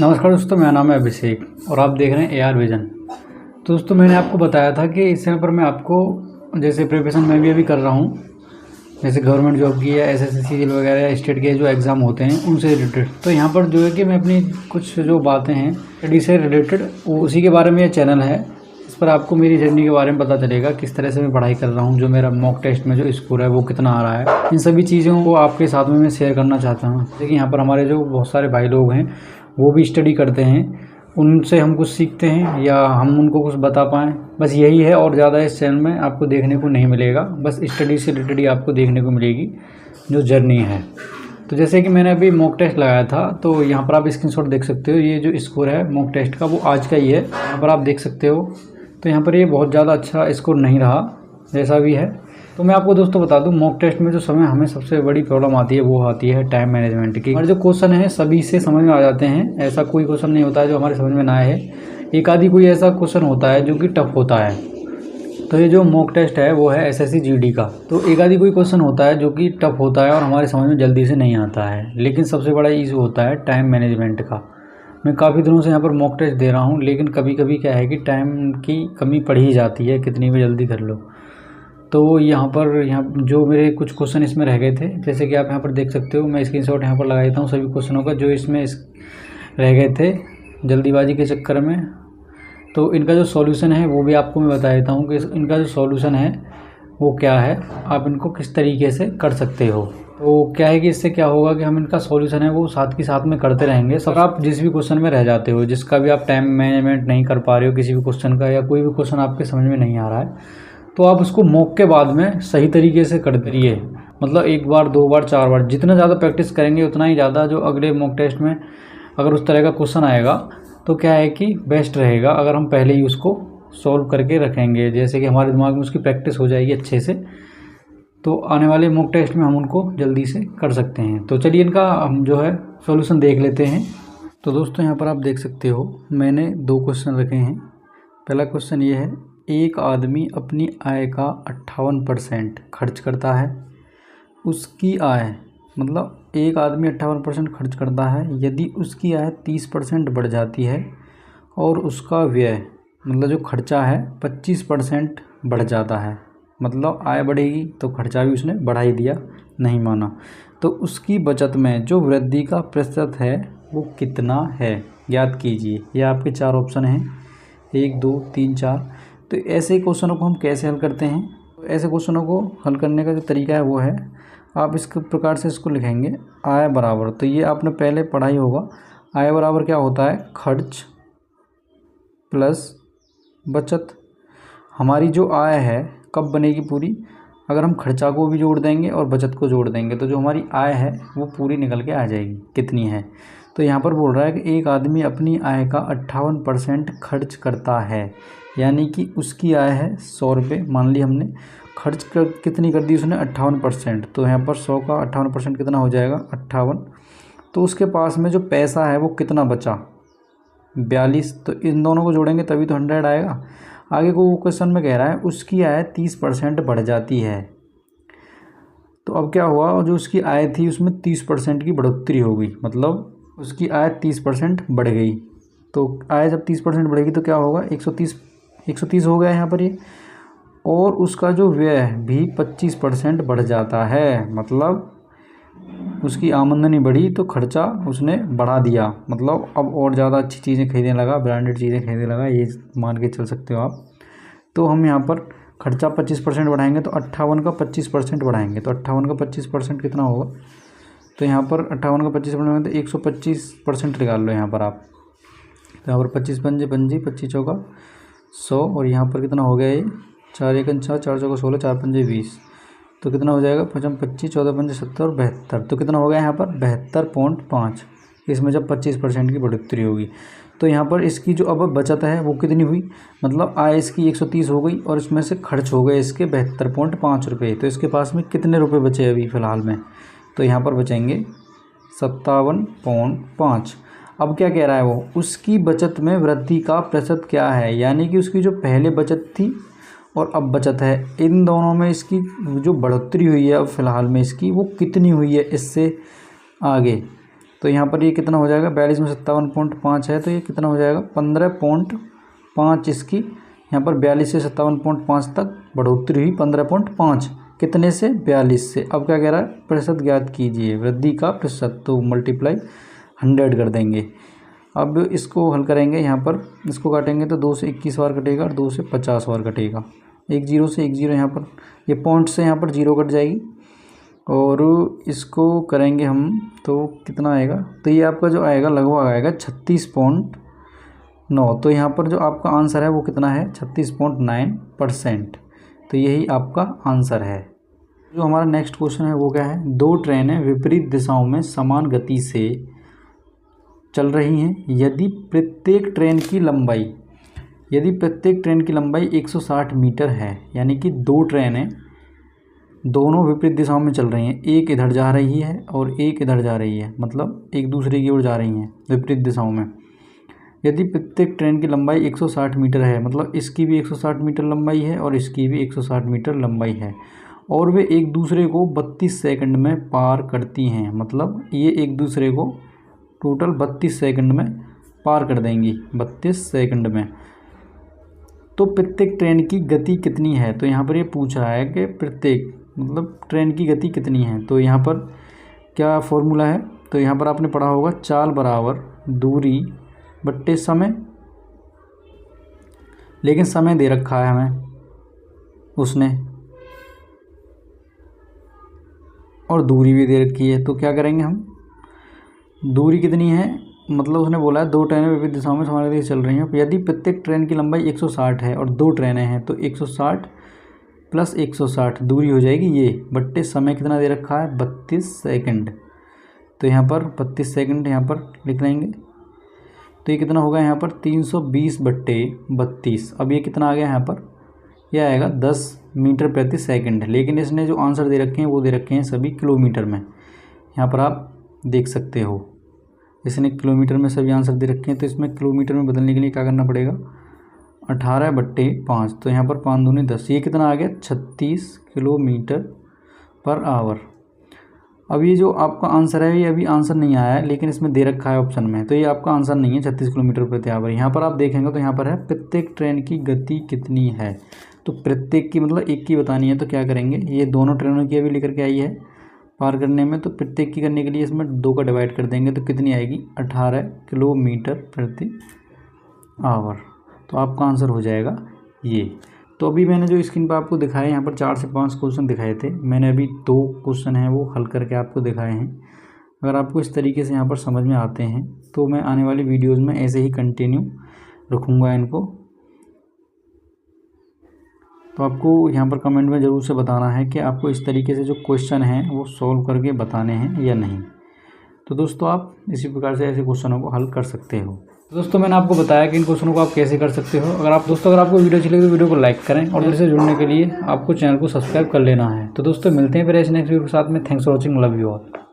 नमस्कार दोस्तों, मेरा नाम है अभिषेक और आप देख रहे हैं AR विजन। तो दोस्तों, मैंने आपको बताया था कि इस चैनल पर मैं आपको जैसे प्रिपरेशन मैं भी अभी कर रहा हूँ, जैसे गवर्नमेंट जॉब की या SSC CGL वगैरह या स्टेट के जो एग्ज़ाम होते हैं उनसे रिलेटेड। तो यहाँ पर जो है कि मैं अपनी कुछ जो बातें हैं स्टडी से रिलेटेड उसी के बारे में ये चैनल है। इस पर आपको मेरी जर्नी के बारे में पता चलेगा, किस तरह से मैं पढ़ाई कर रहा हूँ, जो मेरा मॉक टेस्ट में जो स्कोर है वो कितना आ रहा है। इन सभी चीज़ों को आपके साथ में मैं शेयर करना चाहता हूँ। जैसे कि यहाँ पर हमारे जो बहुत सारे भाई लोग हैं वो भी स्टडी करते हैं, उनसे हम कुछ सीखते हैं या हम उनको कुछ बता पाएँ, बस यही है। और ज़्यादा इस चैनल में आपको देखने को नहीं मिलेगा, बस स्टडी से रिलेटेड ही आपको देखने को मिलेगी जो जर्नी है। तो जैसे कि मैंने अभी मॉक टेस्ट लगाया था, तो यहाँ पर आप स्क्रीनशॉट देख सकते हो। ये जो स्कोर है मॉक टेस्ट का वो आज का ही है, यहाँ पर आप देख सकते हो। तो यहाँ पर ये बहुत ज़्यादा अच्छा स्कोर नहीं रहा, जैसा भी है। तो मैं आपको दोस्तों बता दूं, मॉक टेस्ट में जो समय हमें सबसे बड़ी प्रॉब्लम आती है वो आती है टाइम मैनेजमेंट की। और जो क्वेश्चन है सभी से समझ में आ जाते हैं, ऐसा कोई क्वेश्चन नहीं होता है जो हमारे समझ में ना आए। एक आधी कोई ऐसा क्वेश्चन होता है जो कि टफ होता है। तो ये जो मॉक टेस्ट है वो है SSC GD का। तो एक आधी कोई क्वेश्चन होता है जो कि टफ होता है और हमारे समझ में जल्दी से नहीं आता है, लेकिन सबसे बड़ा इशू होता है टाइम मैनेजमेंट का। मैं काफ़ी दिनों से यहाँ पर मॉक टेस्ट दे रहा हूँ, लेकिन कभी कभी क्या है कि टाइम की कमी पड़ ही जाती है, कितनी भी जल्दी कर लो। तो यहाँ जो मेरे कुछ क्वेश्चन इसमें रह गए थे, जैसे कि आप यहाँ पर देख सकते हो, मैं स्क्रीनशॉट यहाँ पर लगा देता हूँ सभी क्वेश्चनों का जो इसमें रह गए थे जल्दीबाजी के चक्कर में। तो इनका जो सॉल्यूशन है वो भी आपको मैं बता देता हूँ कि इनका जो सॉल्यूशन है वो क्या है, आप इनको किस तरीके से कर सकते हो। तो क्या है कि इससे क्या होगा कि हम इनका सॉल्यूशन है वो साथ के साथ में करते रहेंगे। सब आप जिस भी क्वेश्चन में रह जाते हो, जिसका भी आप टाइम मैनेजमेंट नहीं कर पा रहे हो, किसी भी क्वेश्चन का, या कोई भी क्वेश्चन आपके समझ में नहीं आ रहा है, तो आप उसको मॉक के बाद में सही तरीके से कर करिए। मतलब एक बार, दो बार, चार बार, जितना ज़्यादा प्रैक्टिस करेंगे उतना ही ज़्यादा जो अगले मॉक टेस्ट में अगर उस तरह का क्वेश्चन आएगा तो क्या है कि बेस्ट रहेगा अगर हम पहले ही उसको सॉल्व करके रखेंगे। जैसे कि हमारे दिमाग में उसकी प्रैक्टिस हो जाएगी अच्छे से, तो आने वाले मॉक टेस्ट में हम उनको जल्दी से कर सकते हैं। तो चलिए इनका हम जो है सॉल्यूशन देख लेते हैं। तो दोस्तों यहाँ पर आप देख सकते हो, मैंने दो क्वेश्चन रखे हैं। पहला क्वेश्चन ये है, एक आदमी अपनी आय का 58% खर्च करता है। उसकी आय, मतलब एक आदमी 58% खर्च करता है, यदि उसकी आय 30% बढ़ जाती है और उसका व्यय, मतलब जो खर्चा है 25% बढ़ जाता है, मतलब आय बढ़ेगी तो खर्चा भी उसने बढ़ा ही दिया, नहीं माना, तो उसकी बचत में जो वृद्धि का प्रतिशत है वो कितना है, याद कीजिए। ये आपके चार ऑप्शन हैं, 1, 2, 3, 4। तो ऐसे क्वेश्चनों को हम कैसे हल करते हैं? तो ऐसे क्वेश्चनों को हल करने का जो तरीका है वो है, आप इस प्रकार से इसको लिखेंगे, आय बराबर, तो ये आपने पहले पढ़ा ही होगा, आय बराबर क्या होता है, खर्च प्लस बचत। हमारी जो आय है कब बनेगी पूरी, अगर हम खर्चा को भी जोड़ देंगे और बचत को जोड़ देंगे, तो जो हमारी आय है वो पूरी निकल के आ जाएगी, कितनी है। तो यहाँ पर बोल रहा है कि एक आदमी अपनी आय का 58% खर्च करता है, यानी कि उसकी आय है 100 रुपये। मान ली हमने खर्च कितनी कर दी उसने, 58%। तो यहाँ पर 100 का 58% कितना हो जाएगा, 58। तो उसके पास में जो पैसा है वो कितना बचा, 42। तो इन दोनों को जोड़ेंगे तभी तो 100 आएगा। आगे को वो क्वेश्चन में कह रहा है उसकी आय 30% बढ़ जाती है। तो अब क्या हुआ, जो उसकी आय थी उसमें 30% की बढ़ोतरी हो गई, मतलब उसकी आय 30% बढ़ गई। तो आय जब 30% बढ़ेगी तो क्या होगा, 130 हो गया यहाँ पर ये। और उसका जो व्यय भी 25% बढ़ जाता है, मतलब उसकी आमदनी बढ़ी तो खर्चा उसने बढ़ा दिया, मतलब अब और ज़्यादा अच्छी चीज़ें खरीदने लगा, ब्रांडेड चीज़ें खरीदने लगा, ये मान के चल सकते हो आप। तो हम यहाँ पर खर्चा 25% बढ़ाएंगे तो 58 का 25% बढ़ाएंगे, तो 58 का 25% कितना होगा, तो यहाँ पर 58 का 25% तो 125% निकाल लो यहाँ पर आप। तो यहाँ पर 25 पंजे 25, 25 चौका 100, और यहाँ पर कितना हो गया ये, 4 एकन 4, 4 चौका 16, 4 पंजे 20, तो कितना हो जाएगा, 5 25, 14 पंजे 70 और 72। तो कितना हो गया यहाँ पर 72.5। इसमें जब 25% की बढ़ोतरी होगी तो यहाँ पर इसकी जो अब बचत है वो कितनी हुई, मतलब आय इसकी 130 हो गई और इसमें से खर्च हो गए इसके 72.5 रुपये। तो इसके पास में कितने रुपए बचे अभी फ़िलहाल में, तो यहाँ पर बचेंगे 57.5। अब क्या कह रहा है वो, उसकी बचत में वृद्धि का प्रतिशत क्या है, यानी कि उसकी जो पहले बचत थी और अब बचत है, इन दोनों में इसकी जो बढ़ोतरी हुई है अब फ़िलहाल में इसकी वो कितनी हुई है इससे आगे। तो यहाँ पर ये कितना हो जाएगा, 42 में 57.5 है तो ये कितना हो जाएगा 15.5। इसकी यहाँ पर 42 से 57.5 तक बढ़ोतरी हुई 15.5, कितने से 42 से। अब क्या कह रहा है, प्रतिशत ज्ञात कीजिए, वृद्धि का प्रतिशत, तो मल्टीप्लाई 100 कर देंगे। अब इसको हल करेंगे, यहाँ पर इसको काटेंगे तो 2 से 21 बार कटेगा और 2 से 50 बार कटेगा। एक जीरो से एक जीरो, यहाँ पर ये पॉइंट से यहाँ पर जीरो कट जाएगी और इसको करेंगे हम तो कितना आएगा, तो ये आपका जो आएगा लगभग आएगा 36.9। तो यहाँ पर जो आपका आंसर है वो कितना है 36.9%। तो यही आपका आंसर है। जो हमारा नेक्स्ट क्वेश्चन है वो क्या है, 2 ट्रेनें विपरीत दिशाओं में समान गति से चल रही हैं, यदि प्रत्येक ट्रेन की लंबाई 160 मीटर है, यानी कि 2 ट्रेनें दोनों विपरीत दिशाओं में चल रही हैं, एक इधर जा रही है और एक इधर जा रही है, मतलब एक दूसरे की ओर जा रही हैं विपरीत दिशाओं में। यदि प्रत्येक ट्रेन की लंबाई 160 मीटर है, मतलब इसकी भी 160 मीटर लंबाई है और इसकी भी 160 मीटर लंबाई है, और वे एक दूसरे को 32 सेकंड में पार करती हैं, मतलब ये एक दूसरे को टोटल 32 सेकंड में पार कर देंगी, 32 सेकंड में। तो प्रत्येक ट्रेन की गति कितनी है, तो यहाँ पर ये पूछ रहा है कि प्रत्येक मतलब ट्रेन की गति कितनी है। तो यहाँ पर क्या फॉर्मूला है, तो यहाँ पर आपने पढ़ा होगा, चाल बराबर दूरी बट्टे समय, लेकिन समय दे रखा है हमें उसने और दूरी भी दे रखी है। तो क्या करेंगे हम, दूरी कितनी है, मतलब उसने बोला है 2 ट्रेनें विपरीत दिशाओं में समान गति से चल रही हैं, यदि प्रत्येक ट्रेन की लंबाई 160 है और 2 ट्रेनें हैं तो 160 + 160 दूरी हो जाएगी ये, बट्टे समय कितना दे रखा है 32 सेकंड। तो यहाँ पर 32 सेकंड यहाँ पर लिख लेंगे, तो ये कितना होगा यहाँ पर 320/32। अब ये कितना आ गया यहाँ पर, यह आएगा 10 मीटर प्रति सेकंड, लेकिन इसने जो आंसर दे रखे हैं वो दे रखे हैं सभी किलोमीटर में। यहाँ पर आप देख सकते हो इसने किलोमीटर में सभी आंसर दे रखे हैं, तो इसमें किलोमीटर में बदलने के लिए क्या करना पड़ेगा, 18/5। तो यहाँ पर 5 दूनी 10, ये कितना आ गया 36 km/h। अब ये जो आपका आंसर है ये अभी आंसर नहीं आया है, लेकिन इसमें दे रखा है ऑप्शन में, तो ये आपका आंसर नहीं है 36 km/h। यहाँ पर आप देखेंगे तो यहाँ पर है प्रत्येक ट्रेन की गति कितनी है। तो प्रत्येक की मतलब एक की बतानी है, तो क्या करेंगे, ये दोनों ट्रेनों की अभी लेकर के आई है पार करने में, तो प्रत्येक की करने के लिए इसमें 2 का डिवाइड कर देंगे तो कितनी आएगी 18 km/h। तो आपका आंसर हो जाएगा ये। तो अभी मैंने जो स्क्रीन पर आपको दिखाया, यहाँ पर 4 से 5 क्वेश्चन दिखाए थे, मैंने अभी 2 क्वेश्चन हैं वो हल करके आपको दिखाए हैं। अगर आपको इस तरीके से यहाँ पर समझ में आते हैं तो मैं आने वाली वीडियोज़ में ऐसे ही कंटिन्यू रखूँगा इनको। तो आपको यहाँ पर कमेंट में ज़रूर से बताना है कि आपको इस तरीके से जो क्वेश्चन हैं वो सॉल्व करके बताने हैं या नहीं। तो दोस्तों आप इसी प्रकार से ऐसे क्वेश्चनों को हल कर सकते हो। दोस्तों मैंने आपको बताया कि इन क्वेश्चनों को आप कैसे कर सकते हो। अगर आपको वीडियो अच्छी लगे तो वीडियो को लाइक करें और मेरे से जुड़ने के लिए आपको चैनल को सब्सक्राइब कर लेना है। तो दोस्तों मिलते हैं फिर ऐसे नेक्स्ट वीडियो के साथ में। Thanks for watching, love you all.